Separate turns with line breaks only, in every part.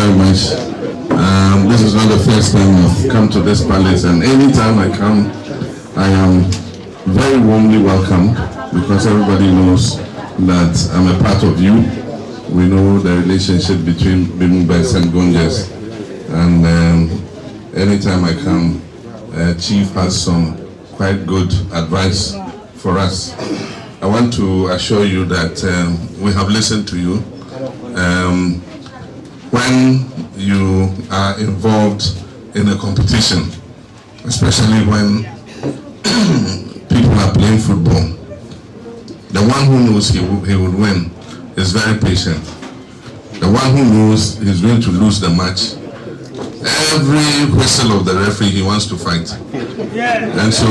very much. This is not the first time I've come to this palace, and anytime I come, I am very warmly welcomed because everybody knows that I'm a part of you. We know the relationship between Bimbes and Gonjas, and anytime I come, Chief has some quite good advice for us. I want to assure you that we have listened to you. When you are involved in a competition, especially when people are playing football, the one who knows he would win is very patient. The one who knows he's going to lose the match, every whistle of the referee, he wants to fight. And so,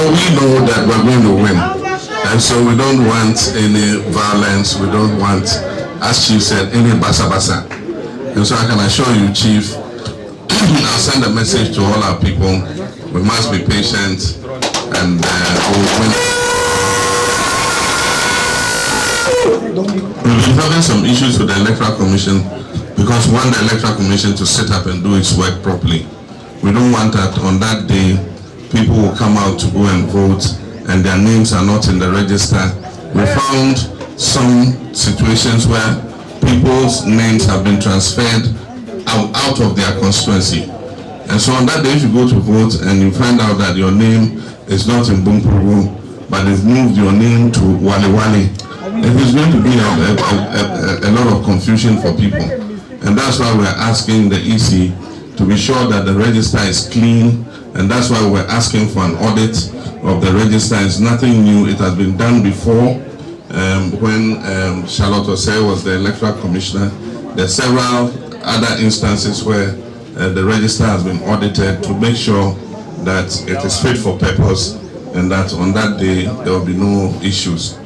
we know that we're going to win. And so we don't want any violence. We don't want, as Chief said, any basa-basa. And so I can assure you, Chief, I'll send a message to all our people. We must be patient, and we'll win. We've been having some issues with the Electoral Commission because we want the Electoral Commission to sit up and do its work properly. We don't want that on that day people will come out to go and vote and their names are not in the register. We found some situations where people's names have been transferred out of their constituency. And so on that day, if you go to vote and you find out that your name is not in Bunkpurugu, but they've moved your name to Wale Wale, it is going to be a lot of confusion for people. And that's why we're asking the EC to be sure that the register is clean, and that's why we're asking for an audit of the register. It's nothing new. It has been done before when Charlotte Osei was the Electoral Commissioner. There are several other instances where the register has been audited to make sure that it is fit for purpose and that on that day there will be no issues.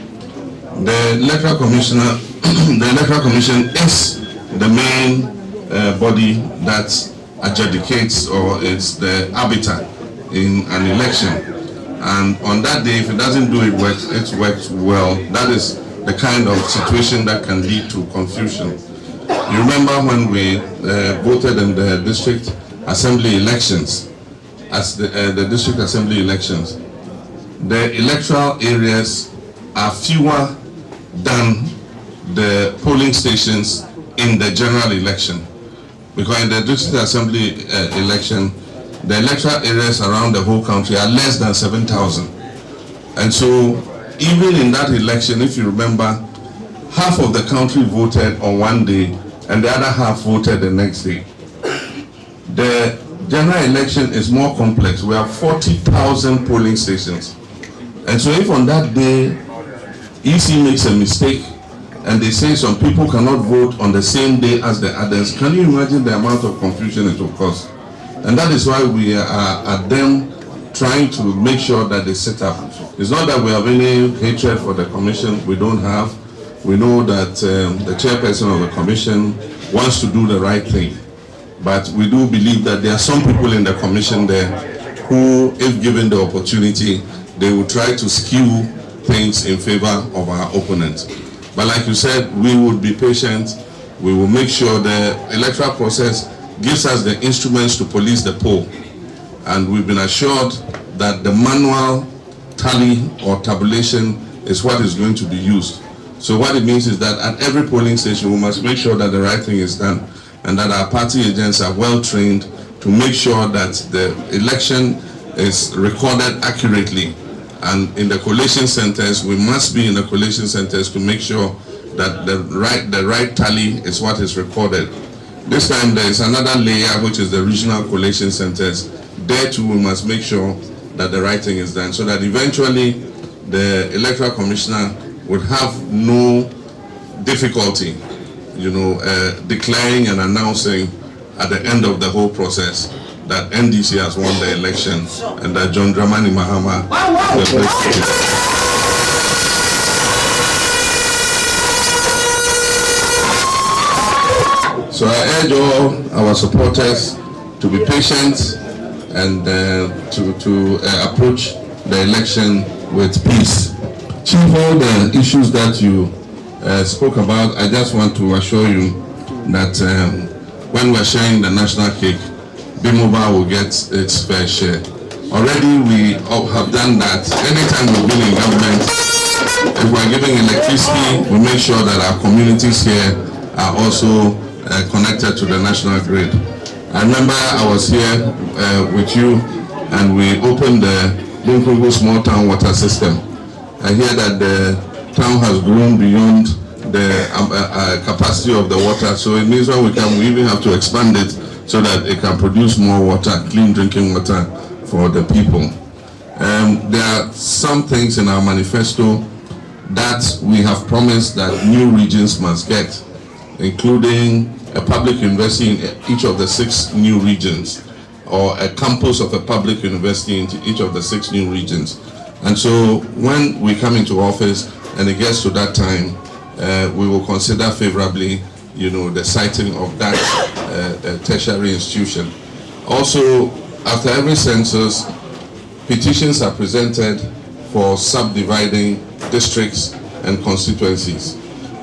The Electoral Commissioner, the Electoral Commission is the main body that adjudicates or is the arbiter in an election. And on that day, if it doesn't do it works well, that is the kind of situation that can lead to confusion. You remember when we voted in the district assembly elections, as the district assembly elections, the electoral areas are fewer than the polling stations in the general election. Because in the district assembly election, the electoral areas around the whole country are less than 7,000. And so even in that election, if you remember, half of the country voted on one day and the other half voted the next day. The general election is more complex. We have 40,000 polling stations. And so if on that day, EC makes a mistake and they say some people cannot vote on the same day as the others, can you imagine the amount of confusion it will cause? And that is why we are at them trying to make sure that they set up. It's not that we have any hatred for the commission. We don't have. We know that the chairperson of the commission wants to do the right thing. But we do believe that there are some people in the commission there who, if given the opportunity, they will try to skew things in favor of our opponents. But like you said, we would be patient. We will make sure the electoral process gives us the instruments to police the poll. And we've been assured that the manual tally or tabulation is what is going to be used. So what it means is that at every polling station, we must make sure that the right thing is done and that our party agents are well trained to make sure that the election is recorded accurately. And in the collation centers, we must be in the collation centers to make sure that the right tally is what is recorded. This time there is another layer, which is the regional collation centers. There too, we must make sure that the right thing is done, so that eventually the Electoral Commissioner would have no difficulty, declaring and announcing at the end of the whole process that NDC has won the election and that John Dramani Mahama is the president. So I urge all our supporters to be patient and to approach the election with peace. Chief, all the issues that you spoke about, I just want to assure you that when we're sharing the national cake, BMOBA will get its fair share. Already we have done that. Anytime we've been in government, if we're giving electricity, we make sure that our communities here are also connected to the national grid. I remember I was here with you and we opened the Bunkpurugu small town water system. I hear that the town has grown beyond the capacity of the water, so it means when we come, we even have to expand it so that it can produce more water, clean drinking water for the people. There are some things in our manifesto that we have promised that new regions must get, including a public university in each of the 6 new regions, or a campus of a public university in each of the 6 new regions. And so when we come into office and it gets to that time, we will consider favorably, the siting of that tertiary institution. Also, after every census, petitions are presented for subdividing districts and constituencies.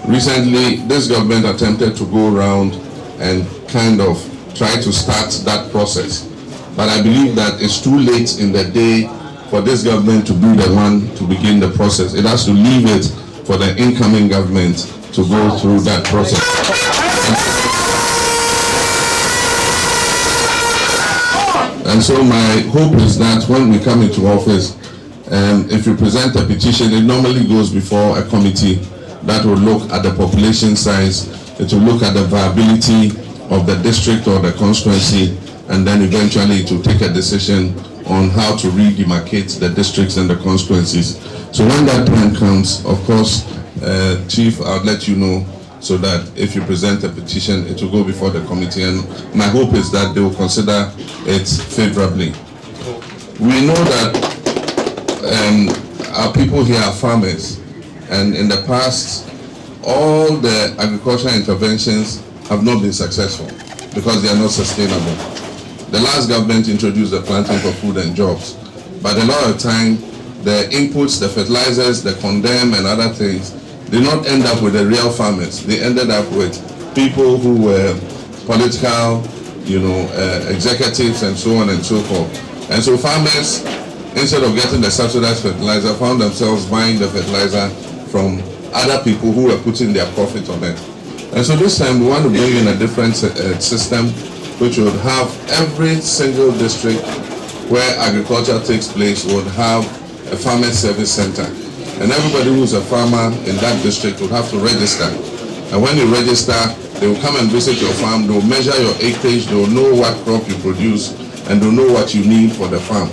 Recently, this government attempted to go around and kind of try to start that process. But I believe that it's too late in the day for this government to be the one to begin the process. It has to leave it for the incoming government to go through that process. And so my hope is that when we come into office, if you present a petition, it normally goes before a committee that will look at the population size, it will look at the viability of the district or the constituency, and then eventually it will take a decision on how to redemarcate the districts and the constituencies. So when that time comes, of course, Chief, I'll let you know, so that if you present a petition, it will go before the committee, and my hope is that they will consider it favorably. We know that our people here are farmers, and in the past, all the agricultural interventions have not been successful because they are not sustainable. The last government introduced the planting for food and jobs, but a lot of time, the inputs, the fertilizers, the condem and other things did not end up with the real farmers. They ended up with people who were political, executives and so on and so forth. And so farmers, instead of getting the subsidized fertilizer, found themselves buying the fertilizer from other people who were putting their profit on it. And so this time we want to bring in a different system which would have every single district where agriculture takes place would have a farmer service center. And everybody who's a farmer in that district would have to register. And when you register, they will come and visit your farm, they will measure your acreage, they will know what crop you produce, and they will know what you need for the farm.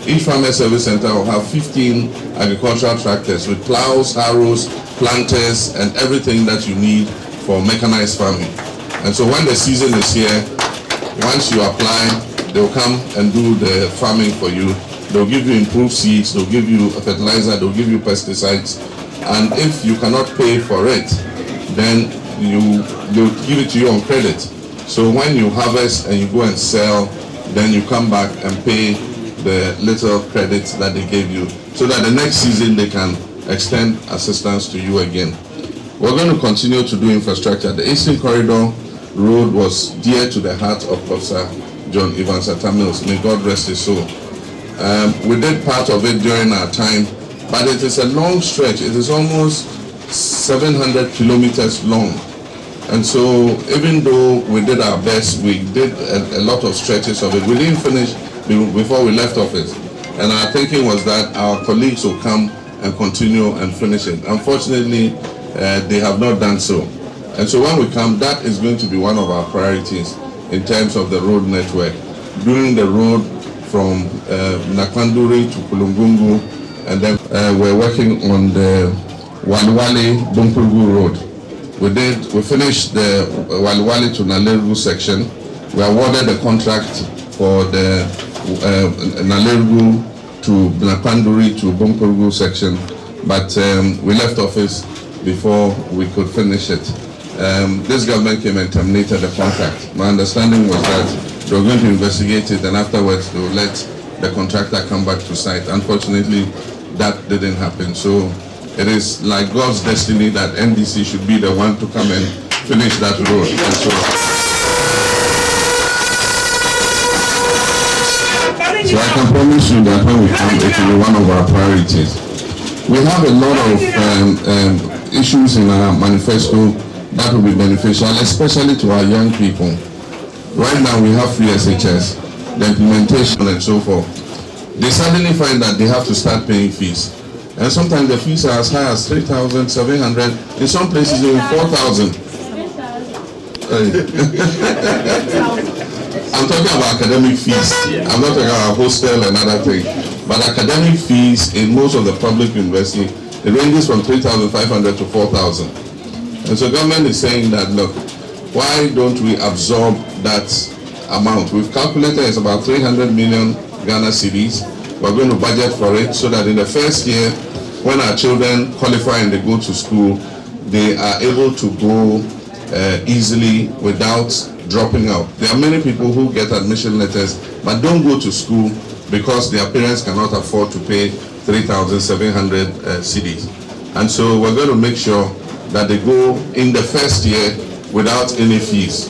Each farmer service center will have 15 agricultural tractors with plows, harrows, planters, and everything that you need for mechanized farming. And so when the season is here, once you apply, they will come and do the farming for you. They'll give you improved seeds, they'll give you a fertilizer, they'll give you pesticides. And if you cannot pay for it, then they'll give it to you on credit. So when you harvest and you go and sell, then you come back and pay the little credits that they gave you, so that the next season they can extend assistance to you again. We're going to continue to do infrastructure. The Eastern Corridor Road was dear to the heart of Professor John Mills. May God rest his soul. We did part of it during our time, but it is a long stretch. It is almost 700 kilometers long. And so even though we did our best, we did a lot of stretches of it. We didn't finish before we left office. And our thinking was that our colleagues will come and continue and finish it. Unfortunately, they have not done so. And so when we come, that is going to be one of our priorities in terms of the road network. Doing the road from Nakpanduri to Kulungungu, and then we're working on the Waliwali Bunkpurugu Road. We finished the Waliwali to Nalerugu section. We awarded the contract for the Nalerugu to Nakpanduri to Bunkpurugu section, but we left office before we could finish it. This government came and terminated the contract. My understanding was that So we're going to investigate it, and afterwards they will let the contractor come back to site. Unfortunately, that didn't happen. So it is like God's destiny that NDC should be the one to come and finish that road. And so I can promise you that when we come, it will be one of our priorities. We have a lot of issues in our manifesto that will be beneficial, especially to our young people. Right now we have free SHS, the implementation and so forth. They suddenly find that they have to start paying fees. And sometimes the fees are as high as 3,700, in some places even 4,000. I'm talking about academic fees. I'm not talking about hostel and other things. But academic fees in most of the public universities, it ranges from 3,500 to 4,000. And so government is saying that, look, why don't we absorb that amount? We've calculated it's about 300 million Ghana cedis. We're going to budget for it so that in the first year, when our children qualify and they go to school, they are able to go easily without dropping out. There are many people who get admission letters but don't go to school because their parents cannot afford to pay 3,700 cedis. And so we're going to make sure that they go in the first year without any fees.